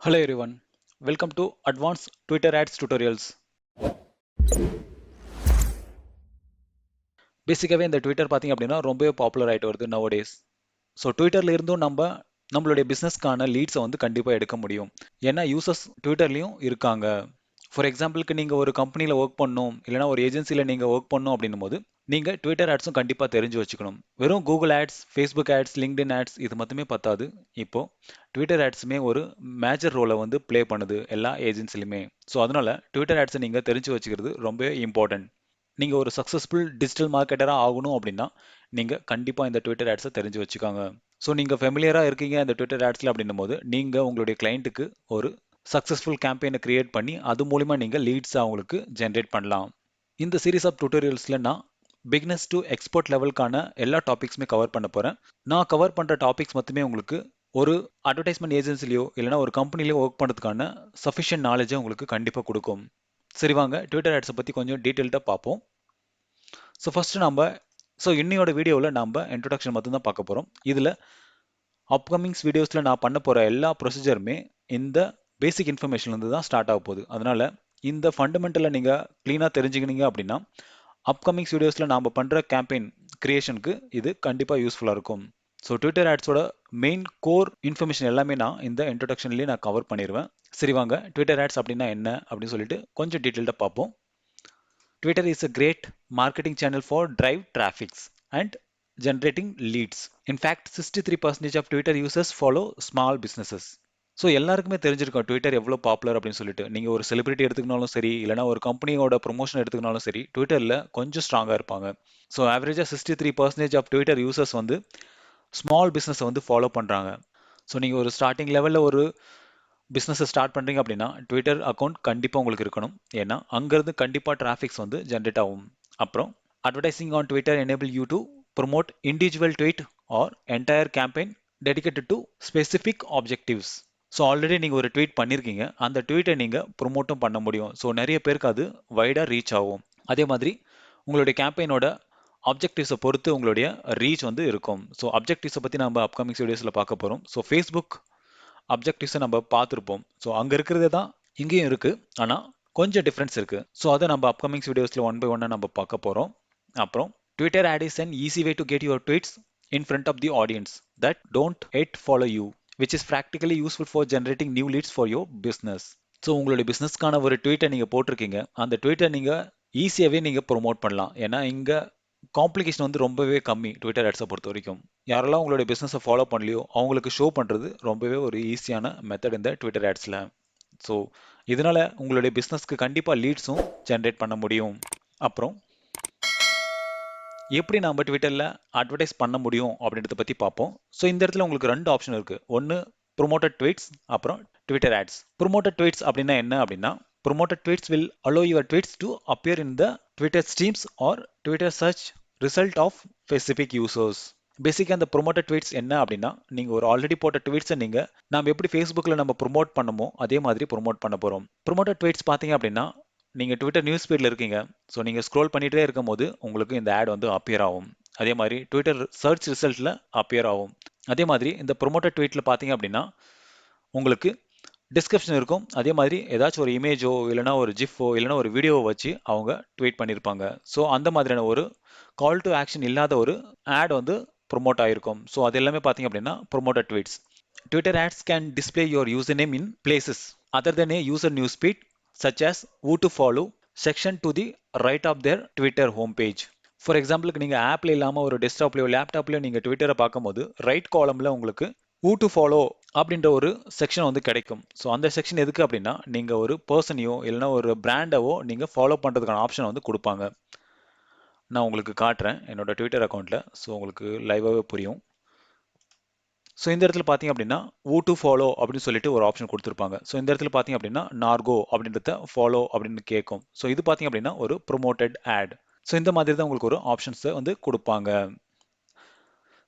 Hello everyone, welcome to Advanced Twitter Ads Tutorials. பேசிக்காவே இந்த Twitter பார்த்தீங்க அப்படின்னா ரொம்பவே பாப்புலர் ஆயிட்டு வருது nowadays. ஸோ ட்விட்டர்ல இருந்தும் நம்மளுடைய பிஸ்னஸ்க்கான லீட்ஸை வந்து கண்டிப்பாக எடுக்க முடியும். ஏன்னா யூசர்ஸ் ட்விட்டர்லையும் இருக்காங்க. ஃபார் எக்ஸாம்பிளுக்கு நீங்கள் ஒரு கம்பெனியில் ஒர்க் பண்ணணும் இல்லைனா ஒரு ஏஜென்சியில் நீங்கள் ஒர்க் பண்ணணும் அப்படின்னும் போது நீங்கள் ட்விட்டர் ஆட்ஸும் கண்டிப்பாக தெரிஞ்சு வச்சுக்கணும். வெறும் Google ads, Facebook ads, LinkedIn ads இது மட்டுமே பத்தாது. இப்போ ட்விட்டர் ஆட்ஸுமே ஒரு மேஜர் ரோலை வந்து ப்ளே பண்ணுது எல்லா ஏஜென்சிலுமே. ஸோ அதனால ட்விட்டர் ஆட்ஸை நீங்கள் தெரிஞ்சு வச்சுக்கிறது ரொம்பவே இம்பார்ட்டன்ட். நீங்கள் ஒரு சக்ஸஸ்ஃபுல் டிஜிட்டல் மார்க்கெட்டராக ஆகணும் அப்படின்னா நீங்கள் கண்டிப்பாக இந்த ட்விட்டர் ஆட்ஸை தெரிஞ்சு வச்சுக்காங்க. ஸோ நீங்கள் ஃபெமிலியராக இருக்கீங்க இந்த ட்விட்டர் ஆட்ஸில் அப்படின்னும் போது நீங்கள் உங்களுடைய கிளைண்ட்டுக்கு ஒரு சக்ஸஸ்ஃபுல் கேம்பெயினை கிரியேட் பண்ணி அது மூலிமா நீங்கள் லீட்ஸ் அவங்களுக்கு ஜென்ரேட் பண்ணலாம். இந்த சீரீஸ் ஆஃப் டுட்டோரியல்ஸில் நான் பிகினர்ஸ் டு எக்ஸ்பர்ட் லெவலுக்கான எல்லா டாபிக்ஸுமே கவர் பண்ண போகிறேன். நான் கவர் பண்ணுற டாபிக்ஸ் மட்டுமே உங்களுக்கு ஒரு அட்வர்டைஸ்மெண்ட் ஏஜென்சிலையோ இல்லைனா ஒரு கம்பெனிலையோ ஒர்க் பண்ணுறதுக்கான சஃபிஷியன்ட் நாலேஜை உங்களுக்கு கண்டிப்பாக கொடுக்கும். சரி வாங்க ட்விட்டர் ஆட்ஸை பற்றி கொஞ்சம் டீட்டெயில்டாக பார்ப்போம். ஸோ இன்னையோட வீடியோவில் நம்ம இன்ட்ரொடக்ஷன் மட்டும்தான் பார்க்க போகிறோம். இதில் அப்கமிங்ஸ் வீடியோஸில் நான் பண்ண போகிற எல்லா ப்ரொசீஜருமே இந்த பேசிக் இன்ஃபர்மேஷன்லேருந்து தான் ஸ்டார்ட் ஆக போகுது. அதனால் இந்த ஃபண்டமெண்டலை நீங்கள் க்ளீனாக தெரிஞ்சுக்கினீங்க அப்படின்னா அப்கமிங்ஸ் வீடியோஸில் நாம் பண்ணுற கேம்பெயின் கிரியேஷனுக்கு இது கண்டிப்பாக யூஸ்ஃபுல்லாக இருக்கும். ஸோ ட்விட்டர் ஆட்ஸோட மெயின் கோர் இன்ஃபர்மேஷன் எல்லாமே நான் இந்த இன்ட்ரொடக்ஷன்லேயே நான் கவர் பண்ணிடுவேன். சரி வாங்க ட்விட்டர் ஆட்ஸ் அப்படின்னா என்ன அப்படின்னு சொல்லிட்டு கொஞ்சம் டீட்டெயில்டாக பார்ப்போம். Twitter is a great marketing channel for drive traffics and generating leads. In fact, 63% of Twitter users follow small businesses. So எல்லாருக்குமே தெரிஞ்சிருக்கும் ட்விட்டர் எவ்வளோ பாப்புலர் அப்படின்னு சொல்லிட்டு. நீங்கள் ஒரு செலிபிரிட்டி எடுத்துக்கினாலும் சரி இல்லைனா ஒரு கம்பெனியோட ப்ரொமோஷன் எடுத்துக்கினாலும் சரி ட்விட்டரில் கொஞ்சம் ஸ்ட்ராங்காக இருப்பாங்க. ஸோ ஆவரேஜாக 63% ஆஃப் ட்விட்டர் யூசர்ஸ் வந்து ஸ்மால் பிஸ்னஸை வந்து ஃபாலோ பண்ணுறாங்க. ஸோ நீங்கள் ஒரு ஸ்டார்டிங் லெவலில் ஒரு பிஸ்னஸை ஸ்டார்ட் பண்ணுறீங்க அப்படின்னா ட்விட்டர் அக்கௌண்ட் கண்டிப்பாக உங்களுக்கு இருக்கணும். ஏன்னா அங்கேருந்து கண்டிப்பாக டிராஃபிக்ஸ் வந்து ஜென்ரேட் ஆகும். அப்புறம் advertising on Twitter enable you to promote individual tweet or entire campaign dedicated to specific objectives. So already நீங்கள் ஒரு ட்வீட் பண்ணியிருக்கீங்க, அந்த ட்வீட்டை நீங்கள் ப்ரொமோட்டும் பண்ண முடியும். ஸோ நிறைய பேருக்கு அது வைடாக ரீச் ஆகும். அதே மாதிரி உங்களுடைய கேம்பெயினோட ஆப்ஜெக்டிவ்ஸை பொறுத்து உங்களுடைய ரீச் வந்து இருக்கும். ஸோ அப்ஜெக்டிவ்ஸை பற்றி நம்ம அப்கமிங் வீடியோஸில் பார்க்க போகிறோம். ஸோ ஃபேஸ்புக் அப்ஜெக்டிவ்ஸை நம்ம பார்த்துருப்போம். ஸோ அங்கே இருக்கிறதே தான் இங்கேயும் இருக்குது, ஆனால் கொஞ்சம் டிஃப்ரென்ஸ் இருக்குது. ஸோ அதை நம்ம அப்கமிங்ஸ் வீடியோஸில் ஒன் பை ஒன்னாக நம்ம பார்க்க போகிறோம். அப்புறம் Twitter ad is an easy way to get your tweets in front of the audience that don't yet follow you which is practically useful for generating new leads for your business. So உங்களுடைய பிஸ்னஸ்க்கான ஒரு ட்வீட்டை நீங்கள் போட்டிருக்கீங்க, அந்த ட்வீட்டை நீங்கள் ஈஸியாகவே நீங்கள் promote பண்ணலாம். ஏன்னா இங்கே காம்ப்ளிகேஷன் வந்து ரொம்பவே கம்மி ட்விட்டர் ஆட்ஸை பொறுத்த வரைக்கும். யாரெல்லாம் உங்களுடைய பிஸ்னஸை ஃபாலோ பண்ணலையோ அவங்களுக்கு ஷோ பண்ணுறது ரொம்பவே ஒரு ஈஸியான மெத்தட் இந்த ட்விட்டர் ஆட்ஸில். ஸோ இதனால் உங்களுடைய பிஸ்னஸ்க்கு கண்டிப்பாக லீட்ஸும் ஜென்ரேட் பண்ண முடியும். அப்புறம் எப்படி நம்ம ட்விட்டரில் அட்வர்டைஸ் பண்ண முடியும் அப்படின்றத பற்றி பார்ப்போம். ஸோ இந்த இடத்துல உங்களுக்கு ரெண்டு ஆப்ஷன் இருக்குது. ஒன்று ப்ரொமோட்டட் ட்வீட்ஸ், அப்புறம் ட்விட்டர் ஆட்ஸ். ப்ரொமோட்டட் ட்வீட்ஸ் அப்படின்னா என்ன அப்படின்னா promoted tweets will allow your tweets to appear in the Twitter streams or Twitter search result of specific users. பேசிக்காக அந்த ப்ரொமோட்டட் ட்வீட்ஸ் என்ன அப்படின்னா நீங்கள் ஒரு ஆல்ரெடி போட்ட ட்வீட்ஸை நீங்கள் நம்ம எப்படி ஃபேஸ்புக்கில் நம்ம ப்ரொமோட் பண்ணமோ அதே மாதிரி ப்ரொமோட் பண்ண போகிறோம். ப்ரொமோட்டட் ட்வீட்ஸ் பார்த்தீங்க அப்படின்னா நீங்கள் ட்விட்டர் நியூஸ் ஃபீடில் இருக்கீங்க, ஸோ நீங்கள் ஸ்க்ரோல் பண்ணிகிட்டே இருக்கும் போது உங்களுக்கு இந்த ஆட் வந்து அப்பியர் ஆகும். அதே மாதிரி ட்விட்டர் சர்ச் ரிசல்ட்டில் அப்பியர் ஆகும். அதே மாதிரி இந்த ப்ரொமோட்டட் ட்வீட்டில் பார்த்தீங்க அப்படின்னா உங்களுக்கு டிஸ்கிரிப்ஷன் இருக்கும். அதே மாதிரி ஏதாச்சும் ஒரு இமேஜோ இல்லைனா ஒரு ஜிஃபோ இல்லைனா ஒரு வீடியோவை வச்சு அவங்க ட்வீட் பண்ணியிருப்பாங்க. ஸோ அந்த மாதிரியான ஒரு கால் டு ஆக்ஷன் இல்லாத ஒரு ஆட் வந்து ப்ரொமோட் ஆகிருக்கும். ஸோ அது எல்லாமே பார்த்தீங்க அப்படின்னா promoted tweets. Twitter ads can display your user name in places other than a user news feed such as who to follow section to the right of their Twitter home page. For எக்ஸாம்பிளுக்கு நீங்கள் ஆப்பில் இல்லாமல் ஒரு டெஸ்க்டாப்லையோ லேப்டாப்லையோ நீங்கள் ட்விட்டரை பார்க்கும்போது right காலமில் உங்களுக்கு who to follow அப்படின்ற ஒரு செக்ஷன் வந்து கிடைக்கும். ஸோ அந்த செக்ஷன் எதுக்கு அப்படின்னா நீங்கள் ஒரு பர்சனையோ இல்லைனா ஒரு பிராண்டவோ நீங்கள் ஃபாலோ பண்ணுறதுக்கான ஆப்ஷன் வந்து கொடுப்பாங்க. நான் உங்களுக்கு காட்டுறேன் என்னோட ட்விட்டர் அக்கௌண்ட்டில். ஸோ உங்களுக்கு லைவாகவே புரியும். ஸோ இந்த இடத்துல பார்த்தீங்க அப்படின்னா who to follow அப்படின்னு சொல்லிட்டு ஒரு ஆப்ஷன் கொடுத்துருப்பாங்க. ஸோ இந்த இடத்துல பார்த்தீங்க அப்படின்னா நார்கோ அப்படின்றத ஃபாலோ அப்படின்னு கேட்கும். ஸோ இது பார்த்தீங்க அப்படின்னா ஒரு ப்ரொமோட்டட் ஆட். ஸோ இந்த மாதிரி தான் உங்களுக்கு ஒரு ஆப்ஷன்ஸை வந்து கொடுப்பாங்க.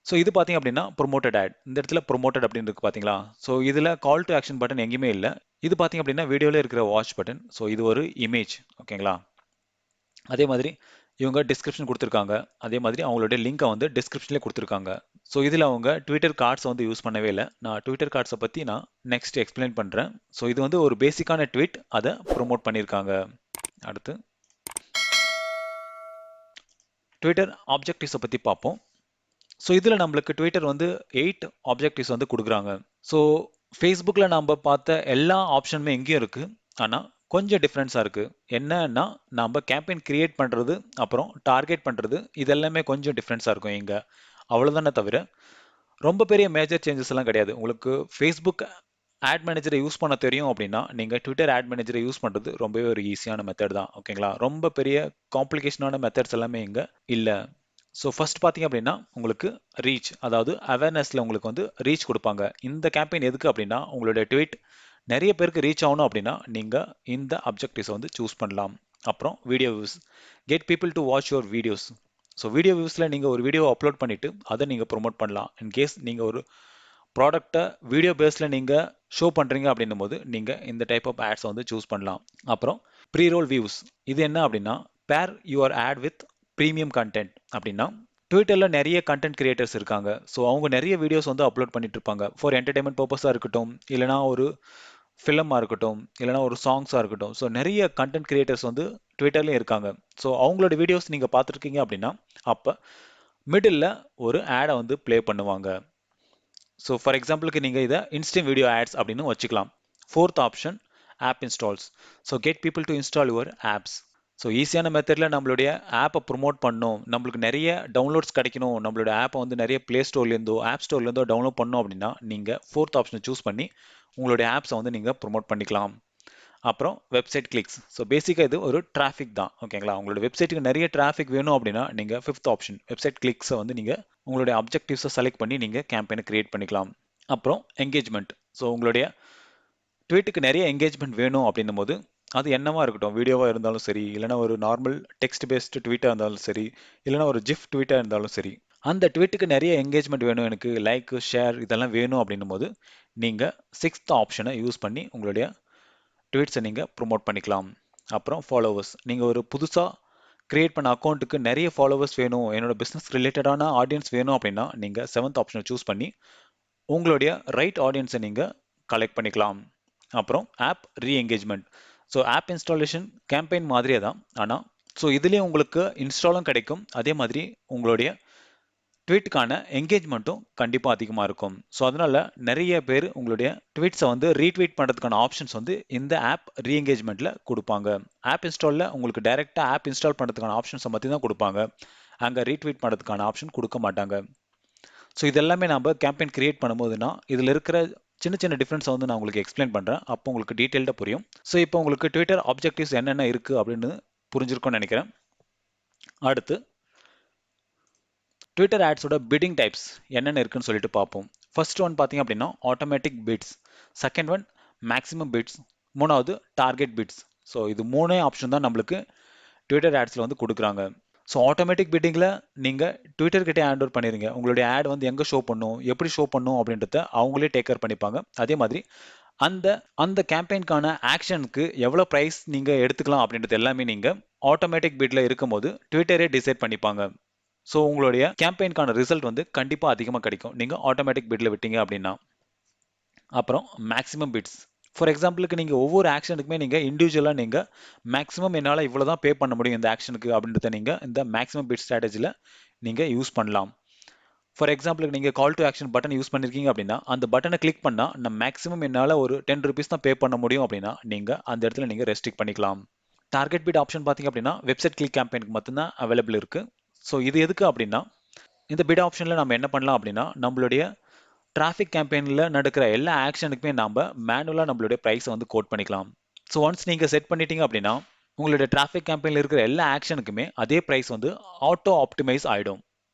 ஸோ இது பார்த்தீங்க அப்படின்னா ப்ரொமோட்டட் ஆட். இந்த இடத்துல ப்ரொமோட்டட் அப்படின்னு இருக்கு பார்த்தீங்களா. ஸோ இதில் கால் டு ஆக்ஷன் பட்டன் எங்கேயுமே இல்லை. இது பார்த்தீங்க அப்படின்னா வீடியோவில் இருக்கிற வாட்ச் பட்டன். ஸோ இது ஒரு இமேஜ், ஓகேங்களா. அதே மாதிரி இவங்க டிஸ்கிரிப்ஷன் கொடுத்துருக்காங்க. அதே மாதிரி அவங்களுடைய லிங்கை வந்து டிஸ்கிரிப்ஷன்லேயே கொடுத்துருக்காங்க. ஸோ இதில் அவங்க ட்விட்டர் கார்ட்ஸ் வந்து யூஸ் பண்ணவே இல்லை. நான் ட்விட்டர் கார்ட்ஸை பற்றி நான் நெக்ஸ்ட் எக்ஸ்பிளைன் பண்ணுறேன். ஸோ இது வந்து ஒரு பேசிக்கான ட்வீட், அதை ப்ரொமோட் பண்ணியிருக்காங்க. அடுத்து ட்விட்டர் ஆப்ஜெக்டிவ்ஸை பற்றி பார்ப்போம். ஸோ இதில் நம்மளுக்கு ட்விட்டர் வந்து 8 ஆப்ஜெக்டிவ்ஸ் வந்து கொடுக்குறாங்க. ஸோ ஃபேஸ்புக்கில் நம்ம பார்த்த எல்லா ஆப்ஷனுமே எங்கேயும் இருக்குது. ஆனால் கொஞ்சம் டிஃப்ரென்ஸாக இருக்குது. என்னன்னா நம்ம கேம்பெயின் கிரியேட் பண்ணுறது அப்புறம் டார்கெட் பண்ணுறது இதெல்லாமே கொஞ்சம் டிஃப்ரென்ஸாக இருக்கும் இங்கே. அவ்வளோதானே தவிர ரொம்ப பெரிய மேஜர் சேஞ்சஸ் எல்லாம் கிடையாது. உங்களுக்கு ஃபேஸ்புக் ஆட் மேனேஜரை யூஸ் பண்ண தெரியும் அப்படின்னா நீங்கள் ட்விட்டர் ஆட் மேனேஜரை யூஸ் பண்ணுறது ரொம்பவே ஒரு ஈஸியான மெத்தட் தான். ஓகேங்களா? ரொம்ப பெரிய காம்ப்ளிகேஷனான மெத்தட்ஸ் எல்லாமே இங்கே இல்லை. ஸோ ஃபர்ஸ்ட் பார்த்தீங்க அப்படின்னா உங்களுக்கு ரீச், அதாவது அவேர்னஸில் உங்களுக்கு வந்து ரீச் கொடுப்பாங்க. இந்த கேம்பெயின் எதுக்கு அப்படின்னா உங்களுடைய ட்வீட் நிறைய பேருக்கு ரீச் ஆகணும் அப்படின்னா நீங்கள் இந்த அப்ஜெக்டிவ்ஸை வந்து சூஸ் பண்ணலாம். அப்புறம் video views, get people to watch your videos. So video வியூஸில் நீங்கள் ஒரு வீடியோ அப்லோட் பண்ணிவிட்டு அதை நீங்கள் ப்ரொமோட் பண்ணலாம். இன்கேஸ் நீங்கள் ஒரு ப்ராடக்ட்டை வீடியோ பேஸில் நீங்கள் ஷோ பண்ணுறீங்க அப்படின்னும் போது நீங்கள் இந்த டைப் ஆஃப் ஆட்ஸை வந்து சூஸ் பண்ணலாம். அப்புறம் ப்ரீ ரோல் வியூஸ், இது என்ன அப்படின்னா pair your ad with premium content. அப்படின்னா ட்விட்டரில் நிறைய கண்டென்ட் கிரியேட்டர்ஸ் இருக்காங்க. ஸோ அவங்க நிறைய வீடியோஸ் வந்து அப்லோட் பண்ணிட்டு இருப்பாங்க. ஃபார் என்டர்டைன்மெண்ட் பர்பஸாக இருக்கட்டும், இல்லைனா ஒரு ஃபிலிமாக இருக்கட்டும், இல்லைனா ஒரு சாங்ஸாக இருக்கட்டும். ஸோ நிறைய கண்டென்ட் கிரியேட்டர்ஸ் வந்து ட்விட்டர்லேயும் இருக்காங்க. ஸோ அவங்களோட வீடியோஸ் நீங்கள் பார்த்துருக்கீங்க அப்படின்னா அப்போ மிடில் ஒரு ஆடை வந்து ப்ளே பண்ணுவாங்க. ஸோ ஃபார் எக்ஸாம்பிளுக்கு நீங்கள் இதை இன்ஸ்டன்ட் வீடியோ ஆட்ஸ் அப்படின்னு வச்சுக்கலாம். Fourth option app installs. So get people to install your apps. So ஈஸியான மெத்தடில் நம்மளுடைய ஆப்பை ப்ரொமோட் பண்ணணும், நம்மளுக்கு நிறைய டவுன்லோட்ஸ் கிடைக்கணும், நம்மளோட ஆப்பை வந்து நிறைய ப்ளே ஸ்டோர்லேருந்தோ ஆப் ஸ்டோர்லேருந்தோ டவுன்லோட் பண்ணணும் அப்படின்னா நீங்கள் ஃபோர்த் ஆப்ஷனை சூஸ் பண்ணி உங்களுடைய ஆப்ஸை வந்து நீங்கள் ப்ரொமோட் பண்ணிக்கலாம். அப்புறம் வெப்சைட் கிளிக்ஸ். ஸோ பேசிக்காக இது ஒரு டிராஃபிக் தான். ஓகேங்களா? உங்களோட வெப்சைட்டுக்கு நிறைய டிராஃபிக் வேணும் அப்படின்னா நீங்கள் ஃபிஃப்த் ஆப்ஷன் வெப்சைட் கிளிக்ஸை வந்து நீங்கள் உங்களுடைய அப்ஜெக்டிவ்ஸை செலக்ட் பண்ணி நீங்கள் கேம்பெயினை கிரியேட் பண்ணிக்கலாம். அப்புறம் என்கேஜ்மெண்ட். ஸோ உங்களுடைய ட்வீட்டுக்கு நிறைய என்கேஜ்மெண்ட் வேணும் அப்படின்னும் போது அது என்னவா இருக்கட்டும், வீடியோவாக இருந்தாலும் சரி, இல்லைனா ஒரு நார்மல் டெக்ஸ்ட் பேஸ்டு ட்வீட்டாக இருந்தாலும் சரி, இல்லைனா ஒரு ஜிஃப் ட்வீட்டாக இருந்தாலும் சரி, அந்த ட்வீட்டுக்கு நிறைய என்கேஜ்மெண்ட் வேணும், எனக்கு லைக் ஷேர் இதெல்லாம் வேணும் அப்படின்னும் போது நீங்கள் சிக்ஸ்த் ஆப்ஷனை யூஸ் பண்ணி உங்களுடைய ட்வீட்ஸை நீங்கள் ப்ரொமோட் பண்ணிக்கலாம். அப்புறம் ஃபாலோவர்ஸ். நீங்கள் ஒரு புதுசாக கிரியேட் பண்ண அக்கௌண்ட்டுக்கு நிறைய ஃபாலோவர்ஸ் வேணும், என்னோட பிஸ்னஸ் ரிலேட்டடான ஆடியன்ஸ் வேணும் அப்படின்னா நீங்கள் செவன்த் ஆப்ஷனை சூஸ் பண்ணி உங்களுடைய ரைட் ஆடியன்ஸை நீங்கள் கலெக்ட் பண்ணிக்கலாம். அப்புறம் app reengagement. So app installation campaign மாதிரியே தான், ஆனால் ஸோ இதுலேயும் உங்களுக்கு இன்ஸ்டாலும் கிடைக்கும், அதே மாதிரி உங்களுடைய ட்வீட்டுக்கான என்கேஜ்மெண்ட்டும் கண்டிப்பாக அதிகமாக இருக்கும். ஸோ அதனால் நிறைய பேர் உங்களுடைய ட்வீட்ஸை வந்து ரீட்வீட் பண்ணுறதுக்கான ஆப்ஷன்ஸ் வந்து இந்த ஆப் ரீஎங்கேஜ்மெண்ட்டில் கொடுப்பாங்க. ஆப் இன்ஸ்டாலில் உங்களுக்கு டைரெக்டாக ஆப் இன்ஸ்டால் பண்ணுறதுக்கான ஆப்ஷன்ஸை பற்றி தான் கொடுப்பாங்க, அங்கே ரீட்வீட் பண்ணுறதுக்கான ஆப்ஷன் கொடுக்க மாட்டாங்க. ஸோ இதெல்லாமே நம்ம கேம்பெயின் கிரியேட் பண்ணும்போதுனா இதில் இருக்கிற சின்ன சின்ன டிஃப்ரென்ஸை வந்து நான் உங்களுக்கு எக்ஸ்பிளைன் பண்ணுறேன், அப்போ உங்களுக்கு டீட்டெயில்டாக புரியும். ஸோ இப்போ உங்களுக்கு ட்விட்டர் ஆப்ஜெக்டிவ்ஸ் என்னென்ன இருக்குது அப்படின்னு புரிஞ்சிருக்கும்னு நினைக்கிறேன். அடுத்து ட்விட்டர் ஆட்ஸோட பிட்டிங் டைப்ஸ் என்னென்ன இருக்குன்னு சொல்லிட்டு பார்ப்போம். ஃபர்ஸ்ட் ஒன் பார்த்தீங்க அப்படின்னா automatic bits, second one maximum bits, மூணாவது டார்கெட் பிட்ஸ். ஸோ இது மூணே ஆப்ஷன் தான் நம்மளுக்கு ட்விட்டர் ஆட்ஸில் வந்து கொடுக்குறாங்க. ஸோ ஆட்டோமேட்டிக் பிட்டிங்கில் நீங்கள் ட்விட்டர் கிட்டே ஹேண்ட் ஓவர் பண்ணிடுங்க, உங்களுடைய ஆட் வந்து எங்கே ஷோ பண்ணும், எப்படி ஷோ பண்ணும் அப்படின்றத அவங்களே டேக் கேர் பண்ணிப்பாங்க. அதே மாதிரி அந்த அந்த கேம்பெயின்கான ஆக்ஷனுக்கு எவ்வளோ ப்ரைஸ் நீங்கள் எடுத்துக்கலாம் அப்படின்றது எல்லாமே நீங்கள் ஆட்டோமேட்டிக் பிட்டில் இருக்கும்போது ட்விட்டரே டிசைட் பண்ணிப்பாங்க. ஸோ உங்களுடைய கேம்பெயின்கான ரிசல்ட் வந்து கண்டிப்பாக அதிகமாக கிடைக்கும் நீங்கள் ஆட்டோமேட்டிக் பிட்டில் விட்டீங்க அப்படின்னா. அப்புறம் மேக்ஸிமம் பிட்ஸ். ஃபார் எக்ஸாம்பிளுக்கு நீங்கள் ஒவ்வொரு ஆக்ஷனுக்குமே நீங்கள் இண்டிவிஜுவலாக நீங்கள் மேக்ஸிமம் என்னால் இவ்வளோ தான் பே பண்ண முடியும் இந்த ஆக்ஷனுக்கு அப்படின்றத நீங்கள் இந்த மேக்ஸிமம் பிட் ஸ்ட்ராட்டஜியில் நீங்கள் யூஸ் பண்ணலாம். ஃபார் எக்ஸாம்பிளுக்கு நீங்கள் call to action button use பண்ணியிருக்கீங்க அப்படின்னா அந்த பட்டனை கிளிக் பண்ணால் நான் மேக்ஸிமம் என்னால் ஒரு 10 rupees தான் பே பண்ண முடியும் அப்படின்னா நீங்கள் அந்த இடத்துல நீங்கள் ரெஸ்ட்ரிக்ட் பண்ணிக்கலாம். டார்கெட் பிட் ஆப்ஷன் பார்த்தீங்க அப்படின்னா வெப்சைட் கிளிக் கேம்பெயினுக்கு மட்டும்தான் அவைலபிள் இருக்குது. ஸோ இது எதுக்கு அப்படின்னா இந்த பிட் ஆப்ஷனில் நம்ம என்ன பண்ணலாம் அப்படின்னா நம்மளுடைய டிராஃபிக் கேம்பெயினில் நடக்கிற எல்லா ஆக்ஷனுக்குமே நம்ம மேனுவலாக நம்மளுடைய ப்ரைஸை வந்து கோட் பண்ணிக்கலாம். ஸோ ஒன்ஸ் நீங்கள் செட் பண்ணிட்டீங்க அப்படின்னா உங்களுடைய டிராஃபிக் கேம்பெயினில் இருக்கிற எல்லா ஆக்ஷனுக்குமே அதே ப்ரைஸ் வந்து ஆட்டோ ஆப்டிமைஸ் ஆகிடும்.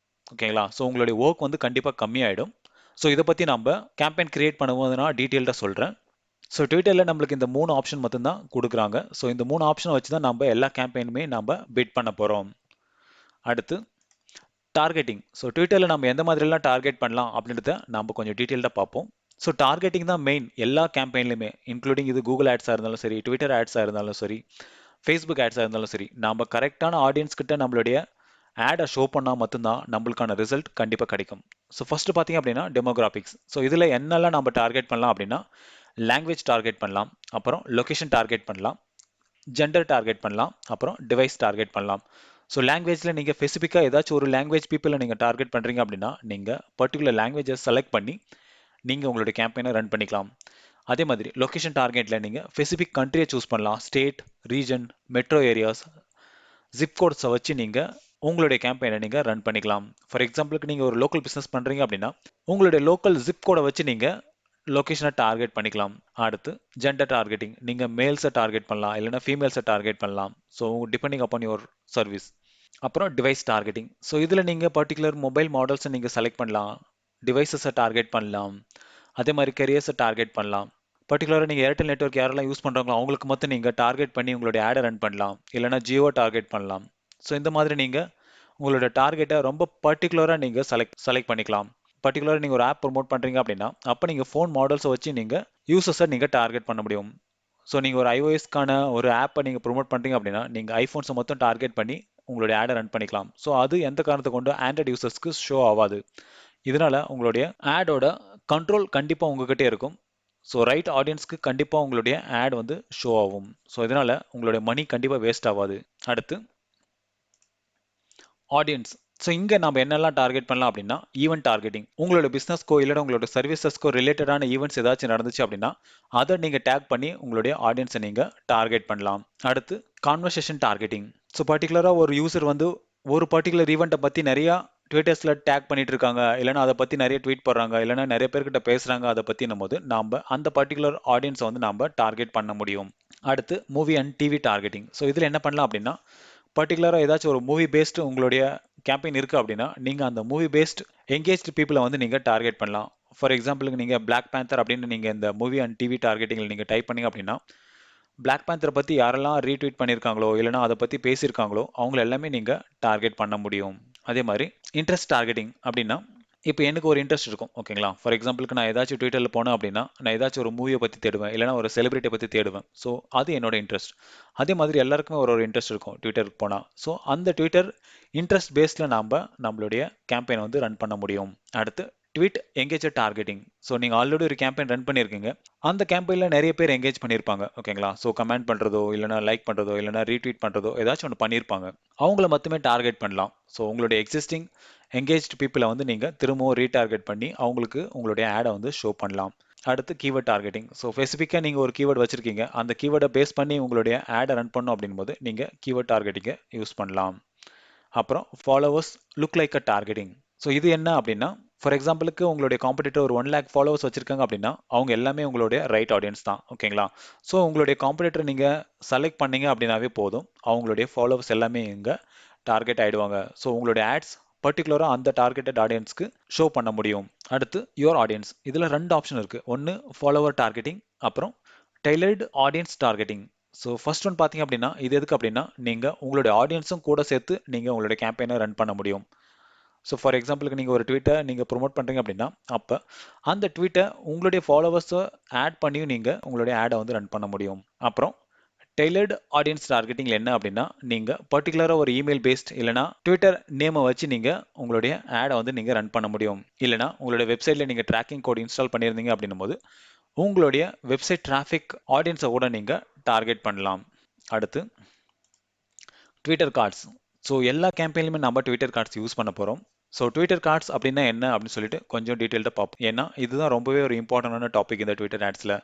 ஓகேங்களா? ஸோ உங்களுடைய ஒர்க் வந்து கண்டிப்பாக கம்மியாயிடும். ஸோ இதை பற்றி நம்ம கேம்பெயின் கிரியேட் பண்ணும்போது நான் டீட்டெயில்டாக சொல்கிறேன். ஸோ ட்விட்டரில் நம்மளுக்கு இந்த 3 ஆப்ஷன் மட்டும்தான் கொடுக்குறாங்க. ஸோ இந்த 3 ஆப்ஷனை வச்சு தான் நம்ம எல்லா கேம்பெயினுமே நம்ம பிட் பண்ண போகிறோம். அடுத்து டார்கெட்டிங். ஸோ ட்விட்டரில் நம்ம எந்த மாதிரிலாம் டார்கெட் பண்ணலாம் அப்படின்றத நம்ம கொஞ்சம் டீட்டெயில்டாக பார்ப்போம். ஸோ டார்கெட்டிங் தான் மெயின் எல்லா கேம்பெயின்லையுமே, இன்க்ளூடிங் இது கூகுள் ஆட்ஸாக இருந்தாலும் சரி, ட்விட்டர் ஆட்ஸாக இருந்தாலும் சரி, ஃபேஸ்புக் ஆட்ஸாக இருந்தாலும் சரி, நம்ம கரெக்டான ஆடியன்ஸ் கிட்ட நம்மளுடைய ஆடை ஷோ பண்ணால் மட்டும்தான் நம்மளுக்கான ரிசல்ட் கண்டிப்பாக கிடைக்கும். ஸோ ஃபர்ஸ்ட் பார்த்தீங்க அப்படின்னா டெமோகிராபிக்ஸ். ஸோ இதில் என்னெல்லாம் நம்ம டார்கெட் பண்ணலாம் அப்படின்னா, லாங்குவேஜ் டார்கெட் பண்ணலாம், அப்புறம் லொகேஷன் டார்கெட் பண்ணலாம், ஜெண்டர் டார்கெட் பண்ணலாம், அப்புறம் டிவைஸ் டார்கெட் பண்ணலாம். ஸோ லாங்குவேஜில் நீங்கள் ஸ்பெசிஃபிக்காக ஏதாச்சும் ஒரு லாங்குவேஜ் பீப்புளை நீங்கள் டார்கெட் பண்ணுறீங்க அப்படின்னா, நீங்கள் பர்டிகுலர் லாங்குவேஜை செலக்ட் பண்ணி நீங்கள் உங்களுடைய கேம்பெயினை ரன் பண்ணிக்கலாம். அதே மாதிரி லொகேஷன் டார்கெட்டில் நீங்கள் ஸ்பெசிஃபிக் கண்ட்ரியை சூஸ் பண்ணலாம். State, region, metro areas, zip கோட்ஸை வச்சு நீங்கள் உங்களுடைய கேம்பெயினை நீங்கள் ரன் பண்ணிக்கலாம். ஃபார் எக்ஸாம்பிளுக்கு நீங்கள் ஒரு லோக்கல் பிஸ்னஸ் பண்ணுறீங்க அப்படின்னா, உங்களுடைய லோக்கல் ஜிப் கோடை வச்சு நீங்கள் லொகேஷனை டார்கெட் பண்ணிக்கலாம். அடுத்து ஜெண்டர் டார்கெட்டிங். நீங்கள் மேல்ஸை டார்கெட் பண்ணலாம், இல்லைனா ஃபீமேல்ஸை டார்கெட் பண்ணலாம். So depending upon your service. அப்புறம் டிவைஸ் டார்கெட்டிங். ஸோ இதில் நீங்கள் பர்டிகுலர் மொபைல் மாடல்ஸை நீங்கள் செலக்ட் பண்ணலாம், டிவைசஸை டார்கெட் பண்ணலாம், அதே மாதிரி கெரியர்ஸை டார்கெட் பண்ணலாம். பர்டிகுலராக நீங்கள் ஏர்டெல் நெட்வொர்க் யாரெல்லாம் யூஸ் பண்ணுறாங்களோ அவங்களுக்கு மட்டும் நீங்கள் டார்கெட் பண்ணி உங்களுடைய ஆடை ரன் பண்ணலாம், இல்லைனா ஜியோ டார்கெட் பண்ணலாம். ஸோ இந்த மாதிரி நீங்கள் உங்களோட டார்கெட்டை ரொம்ப பர்டிகுலராக நீங்கள் செலக்ட் பண்ணிக்கலாம். பர்டிகுலராக நீங்கள் ஒரு ஆப் ப்ரொமோட் பண்ணுறீங்க அப்படின்னா, அப்போ நீங்கள் ஃபோன் மாடல்ஸை வச்சு நீங்கள் யூசர்ஸை நீங்கள் டார்கெட் பண்ண முடியும். ஸோ நீங்கள் ஒரு iOS-க்கான ஒரு ஆப்பை நீங்கள் ப்ரொமோட் பண்ணுறீங்க அப்படின்னா, நீங்கள் ஐஃபோன்ஸை மொத்தம் டார்கெட் பண்ணி உங்களுடைய ஆடை ரன் பண்ணிக்கலாம். ஸோ அது எந்த காரணத்தை கொண்டு ஆண்ட்ராய்டு யூசர்ஸ்க்கு ஷோ ஆகாது. இதனால உங்களுடைய ஆடோட கண்ட்ரோல் கண்டிப்பாக உங்ககிட்டே இருக்கும். ஸோ ரைட் ஆடியன்ஸ்க்கு கண்டிப்பாக உங்களுடைய ஆட் வந்து ஷோ ஆகும். ஸோ இதனால உங்களுடைய மணி கண்டிப்பாக வேஸ்ட் ஆகாது. அடுத்து ஆடியன்ஸ். ஸோ இங்கே நம்ம என்னெல்லாம் டார்கெட் பண்ணலாம் அப்படின்னா, ஈவென்ட் டார்கெட்டிங். உங்களோட பிஸ்னஸ்க்கோ இல்லைனா உங்களோட சர்வீசஸ்க்கோ ரிலேட்டடான ஈவெண்ட்ஸ் ஏதாச்சும் நடந்துச்சு அப்படின்னா, அதை நீங்கள் டேக் பண்ணி உங்களுடைய ஆடியன்ஸை நீங்கள் டார்கெட் பண்ணலாம். அடுத்து கான்வர்சேஷன் டார்கெட்டிங். ஸோ பர்டிகுலராக ஒரு யூசர் வந்து ஒரு பர்டிகுலர் ஈவெண்ட்டை பற்றி நிறையா ட்விட்டர்ஸில் டேக் பண்ணிட்டு இருக்காங்க, இல்லைனா அதை பற்றி நிறைய ட்வீட் போடுறாங்க, இல்லைனா நிறைய பேர்கிட்ட பேசுகிறாங்க, அதை பற்றினும் போது நாம் அந்த பர்டிகுலர் ஆடியன்ஸை வந்து நாம் டார்கெட் பண்ண முடியும். அடுத்து movie and TV targeting. So இதில் என்ன பண்ணலாம் அப்படின்னா, பர்டிகுலராக ஏதாச்சும் ஒரு மூவி பேஸ்டு உங்களுடைய கேம்பெயின் இருக்குது அப்படின்னா, நீங்கள் அந்த மூவி பேஸ்ட் எங்கேஜ்டு பீப்புளை வந்து நீங்கள் டார்கெட் பண்ணலாம். ஃபார் எக்ஸாம்பிளுக்கு நீங்கள் பிளாக் பேந்தர் அப்படின்னு நீங்கள் இந்த மூவி அண்ட் டிவி டார்கெட்டிங்கில் நீங்கள் டைப் பண்ணீங்க அப்படின்னா, பிளாக் பேந்தரை பற்றி யாரெல்லாம் ரீட்வீட் பண்ணியிருக்காங்களோ இல்லைனா அதை பற்றி பேசியிருக்காங்களோ அவங்கள எல்லாமே நீங்கள் டார்கெட் பண்ண முடியும். அதே மாதிரி இன்ட்ரெஸ்ட் டார்கெட்டிங் அப்படின்னா, இப்போ எனக்கு ஒரு இன்ட்ரெஸ்ட் இருக்கும், ஓகேங்களா. ஃபார் எக்ஸாம்பிளுக்கு நான் ஏதாச்சும் ட்விட்டரில் போனேன் அப்படின்னா, நான் ஏதாச்சும் ஒரு மூவியை பற்றி தேடுவேன், இல்லைனா ஒரு செலிபிரிட்டியை பற்றி தேடுவேன். ஸோ அது என்னோட இன்ட்ரெஸ்ட். அதே மாதிரி எல்லாருக்குமே ஒரு இன்ட்ரெஸ்ட் இருக்கும் ட்விட்டருக்கு போனால். ஸோ அந்த ட்விட்டர் இன்ட்ரெஸ்ட் பேஸில் நம்மளுடைய கேம்பெயினை வந்து ரன் பண்ண முடியும். அடுத்து ட்வீட் எங்கேஜர் டார்கெட்டிங். ஸோ நீங்கள் ஆல்ரெடி ஒரு கேம்பெயின் ரன் பண்ணியிருக்கீங்க, அந்த கேம்பெயினில் நிறைய பேர் எங்கேஜ் பண்ணியிருப்பாங்க, ஓகேங்களா. ஸோ கமெண்ட் பண்ணுறதோ இல்லைனா லைக் பண்ணுறதோ இல்லைனா ரீட்வீட் பண்ணுறதோ ஏதாச்சும் ஒன்று பண்ணியிருப்பாங்க. அவங்கள மட்டுமே டார்கெட் பண்ணலாம். ஸோ உங்களுடைய எக்ஸிஸ்டிங் எங்கேஜ்டு பீப்புளை வந்து நீங்கள் திரும்பவும் ரீடார்கெட் பண்ணி அவங்களுக்கு உங்களுடைய ஆடை வந்து ஷோ பண்ணலாம். அடுத்து கீவேர்ட் டார்கெட்டிங். ஸோ ஸ்பெசிஃபிக்காக நீங்கள் ஒரு கீவேர்டு வச்சுருக்கீங்க, அந்த கீவேர்டை பேஸ் பண்ணி உங்களுடைய ஆடை ரன் பண்ணணும் அப்படின்போது நீங்கள் கீவேர்ட் டார்கெட்டிங்கை யூஸ் பண்ணலாம். அப்புறம் ஃபாலோவர்ஸ் லுக் லைக் அ டார்கெட்டிங். ஸோ இது என்ன அப்படின்னா, ஃபார் எக்ஸாம்பிளுக்கு உங்களுடைய காம்படிட்டர் ஒரு 1 lakh ஃபாலோவர்ஸ் வச்சிருக்காங்க அப்படின்னா, அவங்க எல்லாமே உங்களுடைய ரைட் ஆடியன்ஸ் தான், ஓகேங்களா. ஸோ உங்களுடைய காம்படிட்டர் நீங்கள் செலக்ட் பண்ணீங்க அப்படின்னாவே போதும், அவங்களுடைய ஃபாலோவர்ஸ் எல்லாமே இங்கே டார்கெட் ஆகிடுவாங்க. ஸோ உங்களுடைய ஆட்ஸ் பர்டிகுலராக அந்த டார்கெட்டட் ஆடியன்ஸ்க்கு ஷோ பண்ண முடியும். அடுத்து யுவர் ஆடியன்ஸ். இதில் 2 ஆப்ஷன் இருக்குது. ஒன்று ஃபாலோவர் டார்கெட்டிங், அப்புறம் tailored audience targeting. So first one பார்த்தீங்க அப்படின்னா, இது எதுக்கு அப்படின்னா, நீங்கள் உங்களுடைய ஆடியன்ஸும் கூட சேர்த்து நீங்கள் உங்களுடைய கேம்பெயினை ரன் பண்ண முடியும். ஸோ ஃபார் எக்ஸாம்பிளுக்கு நீங்கள் ஒரு ட்வீட்டை நீங்கள் ப்ரொமோட் பண்ணுறீங்க அப்படின்னா, அப்போ அந்த ட்வீட்டை உங்களுடைய ஃபாலோவர்ஸை ஆட் பண்ணியும் நீங்கள் உங்களுடைய ஆடை வந்து ரன் பண்ண முடியும். அப்புறம் டெய்லர்டு ஆடியன்ஸ் டார்கெட்டிங்கில் என்ன அப்படின்னா, நீங்கள் பர்டிகுலராக ஒரு இமெயில் பேஸ்ட் இல்லைனா ட்விட்டர் நேமை வச்சு நீங்கள் உங்களுடைய ஆடை வந்து நீங்கள் ரன் பண்ண முடியும். இல்லைனா உங்களுடைய வெப்சைட்டில் நீங்கள் ட்ராக்கிங் கோட் இன்ஸ்டால் பண்ணியிருந்தீங்க அப்படின்னும் போது உங்களுடைய வெப்சைட் டிராஃபிக் ஆடியன்ஸை கூட நீங்கள் டார்கெட் பண்ணலாம். அடுத்து ட்விட்டர் கார்ட்ஸ். ஸோ எல்லா கேம்பெயின்லையுமே நம்ம ட்விட்டர் கார்ட்ஸ் யூஸ் பண்ண போகிறோம். ஸோ ட்விட்டர் கார்ட்ஸ் அப்படின்னா என்ன அப்படின்னு சொல்லிட்டு கொஞ்சம் டீட்டெயில்டாக பார்ப்போம். ஏன்னா இதுதான் ரொம்பவே ஒரு இம்பார்ட்டண்டான டாபிக் இந்த ட்விட்டர் ஆட்ஸில்.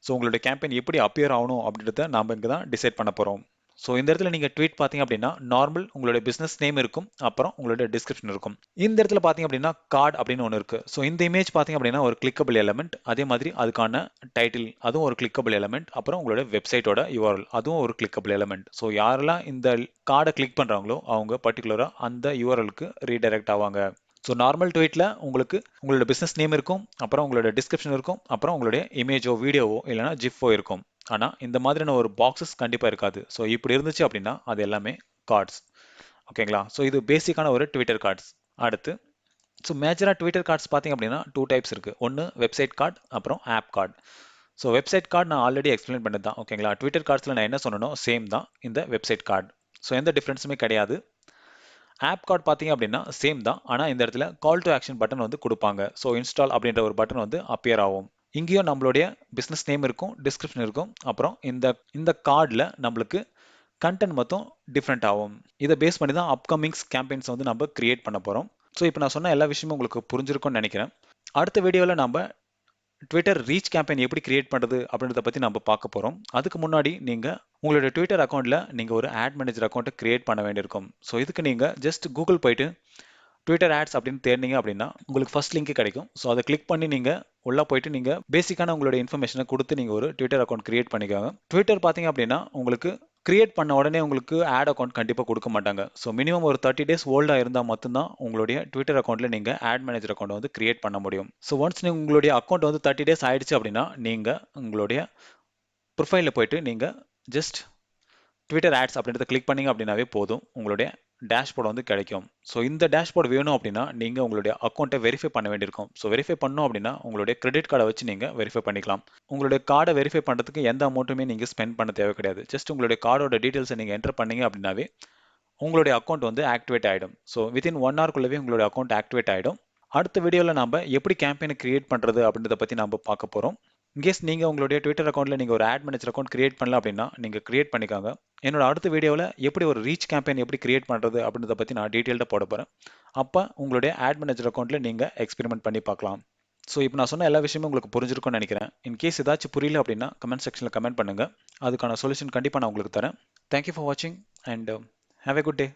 ஸோ உங்களுடைய கேம்பெயின் எப்படி அப்பியர் ஆகணும் அப்படின்றத நாம் இங்கே தான் டிசைட் பண்ண போகிறோம். ஸோ இந்த இடத்துல நீங்கள் ட்வீட் பார்த்தீங்க அப்படின்னா, நார்மல் உங்களுடைய பிஸ்னஸ் நேம் இருக்கும், அப்புறம் உங்களுடைய டிஸ்கிரிப்ஷன் இருக்கும். இந்த இடத்துல பார்த்தீங்க அப்படின்னா கார்டு அப்படின்னு ஒன்று இருக்குது. ஸோ இந்த இமேஜ் பார்த்தீங்க அப்படின்னா ஒரு கிளிக்கபிள் எலமெண்ட், அதே மாதிரி அதுக்கான டைட்டில் அதுவும் ஒரு கிளிக்கபிள் எலமெண்ட், அப்புறம் உங்களோட வெப்சைட்டோட URL அதுவும் ஒரு கிளிக்கபிள் எலமெண்ட். ஸோ யாரெல்லாம் இந்த கார்டை கிளிக் பண்ணுறாங்களோ அவங்க பர்டிகுலராக அந்த URL-க்கு ரீடைரக்ட் ஆவாங்க. ஸோ நார்மல் ட்வீட்டில் உங்களுக்கு உங்களோட பிஸ்னஸ் நேம் இருக்கும், அப்புறம் உங்களோட டிஸ்கிரிப்ஷன் இருக்கும், அப்புறம் உங்களுடைய இமேஜோ வீடியோவோ இல்லைனா ஜிஃபோ இருக்கும். ஆனால் இந்த மாதிரியான ஒரு பாக்ஸஸ் கண்டிப்பாக இருக்காது. ஸோ இப்படி இருந்துச்சு அப்படின்னா அது எல்லாமே கார்ட்ஸ், ஓகேங்களா. ஸோ இது பேசிக்கான ஒரு ட்விட்டர் கார்ட்ஸ். அடுத்து ஸோ மேஜராக ட்விட்டர் கார்ட்ஸ் பார்த்தீங்க அப்படின்னா 2 டைப்ஸ் இருக்குது. ஒன்று வெப்சைட் கார்டு, அப்புறம் app card. So website card நான் ஆல்ரெடி எக்ஸ்பிளைன் பண்ணது தான் ஓகேங்களா. ட்விட்டர் கார்ட்ஸில் நான் என்ன சொன்னனோ சேம் தான் இந்த வெப்சைட் கார்டு. ஸோ எந்த டிஃப்ரென்ஸுமே கிடையாது. ஆப் கார்டு பார்த்தீங்க அப்படின்னா சேம் தான். ஆனால் இந்த இடத்துல கால் டு ஆக்ஷன் பட்டன் வந்து கொடுப்பாங்க. ஸோ இன்ஸ்டால் அப்படின்ற ஒரு பட்டன் வந்து அப்பியர் ஆகும். இங்கேயும் நம்மளுடைய பிஸ்னஸ் நேம் இருக்கும், டிஸ்கிரிப்ஷன் இருக்கும். அப்புறம் இந்த இந்த கார்டில் நம்மளுக்கு கண்டென்ட் மொத்தம் டிஃப்ரெண்ட் ஆகும். இதை பேஸ் பண்ணி தான் அப்கமிங்ஸ் கேம்பெயின்ஸ் வந்து நம்ம கிரியேட் பண்ண போகிறோம். ஸோ இப்போ நான் சொன்ன எல்லா விஷயமும் உங்களுக்கு புரிஞ்சிருக்கும்னு நினைக்கிறேன். அடுத்த வீடியோவில் நம்ம ட்விட்டர் ரீச் கேம்பெயின் எப்படி கிரியேட் பண்ணுறது அப்படின்றத பற்றி நம்ம பார்க்க போகிறோம். அதுக்கு முன்னாடி நீங்கள் உங்களுடைய ட்விட்டர் அக்கௌண்ட்டில் நீங்கள் ஒரு ஆட் மேனேஜர் அக்கௌண்ட்டை கிரியேட் பண்ண வேண்டியிருக்கும். ஸோ இதுக்கு நீங்கள் ஜஸ்ட் கூகுள் போயிட்டு ட்விட்டர் ஆட்ஸ் அப்படின்னு தேடினீங்க அப்படின்னா உங்களுக்கு ஃபர்ஸ்ட் லிங்க் கிடைக்கும். ஸோ அதை கிளிக் பண்ணி நீங்கள் உள்ளே போயிட்டு நீங்கள் பேசிக்கான உங்களுடைய இன்ஃபர்மேஷனை கொடுத்து நீங்கள் ஒரு ட்விட்டர் அக்கௌண்ட் கிரியேட் பண்ணிக்கோங்க. ட்விட்டர் பார்த்தீங்க அப்படின்னா உங்களுக்கு கிரியேட் பண்ண உடனே உங்களுக்கு ஆட் அக்கௌண்ட் கண்டிப்பாக கொடுக்க மாட்டாங்க. ஸோ மினிமம் ஒரு 30 days ஓல்டாக இருந்தால் மட்டும்தான் உங்களுடைய ட்விட்டர் அக்கௌண்ட்டில் நீங்கள் ஆட் மேனேஜர் அக்கௌண்ட் வந்து கிரியேட் பண்ண முடியும். ஸோ ஒன்ஸ் நீங்கள் உங்களுடைய அக்கௌண்ட் வந்து 30 days ஆயிடுச்சு அப்படின்னா நீங்கள் உங்களுடைய ப்ரொஃபைலில் போயிட்டு நீங்கள் ஜஸ்ட் ட்விட்டர் ஆட்ஸ் அப்படின்றத கிளிக் பண்ணிங்க அப்படின்னாவே போதும், உங்களுடைய டேஷ்போர்டு வந்து கிடைக்கும். ஸோ இந்த டேஷ்போர்டு வேணும் அப்படின்னா நீங்கள் உங்களுடைய அக்கௌண்ட்டை வெரிஃபை பண்ண வேண்டியிருக்கும். ஸோ வெரிஃபை பண்ணணும் அப்படின்னா உங்களுடைய கிரெடிட் கார்டை வச்சு நீங்கள் வெரிஃபை பண்ணிக்கலாம். உங்களுடைய கார்டை வெரிஃபை பண்ணுறதுக்கு எந்த அமௌண்ட்டுமே நீங்கள் ஸ்பெண்ட் பண்ண தேவை கிடையாது. ஜஸ்ட் உங்களுடைய கார்டோட டீட்டெயில்ஸை நீங்கள் என்டர் பண்ணீங்க அப்படின்னாவே உங்களுடைய அக்கௌண்ட் வந்து ஆக்டிவேட் ஆகிடும். ஸோ வித்தின் 1 hourக்குள்ளவே உங்களுடைய அக்கௌண்ட் ஆக்டிவேட் ஆகிடும். அடுத்த வீடியோவில் நம்ம எப்படி கேம்பெயினை கிரியேட் பண்ணுறது அப்படின்றத பற்றி நம்ம பார்க்க போகிறோம். இன்கேஸ் நீங்கள் உங்களுடைய ட்விட்டர் அக்கௌண்ட்டில் நீங்கள் ஒரு ஆட் மேனேஜர் அக்கௌண்ட் கிரியேட் பண்ணல அப்படின்னா நீங்கள் கிரியேட் பண்ணிக்காங்க. என்னோட அடுத்த வீடியோவில் எப்படி ஒரு ரீச் கேம்பெயின் எப்படி கிரியேட் பண்ணுறது அப்படின்றத பற்றி நான் டீட்டெயில்டாக போட போகிறேன். அப்போ உங்களுடைய ஆட் மேனேஜர் அக்கௌண்ட்டில் நீங்கள் எக்ஸ்பெரிமெண்ட் பண்ணி பார்க்கலாம். ஸோ இப்போ நான் சொன்ன எல்லா விஷயமும் உங்களுக்கு புரிஞ்சிருக்கும்னு நினைக்கிறேன். இன்கேஸ் ஏதாச்சும் புரியல அப்படின்னா கமெண்ட் செக்ஷனில் கமெண்ட் பண்ணுங்கள். அதுக்கான சொல்யூஷன் கண்டிப்பாக நான் உங்களுக்கு தரேன். தேங்க்யூ ஃபார் வாட்சிங் and have a good day.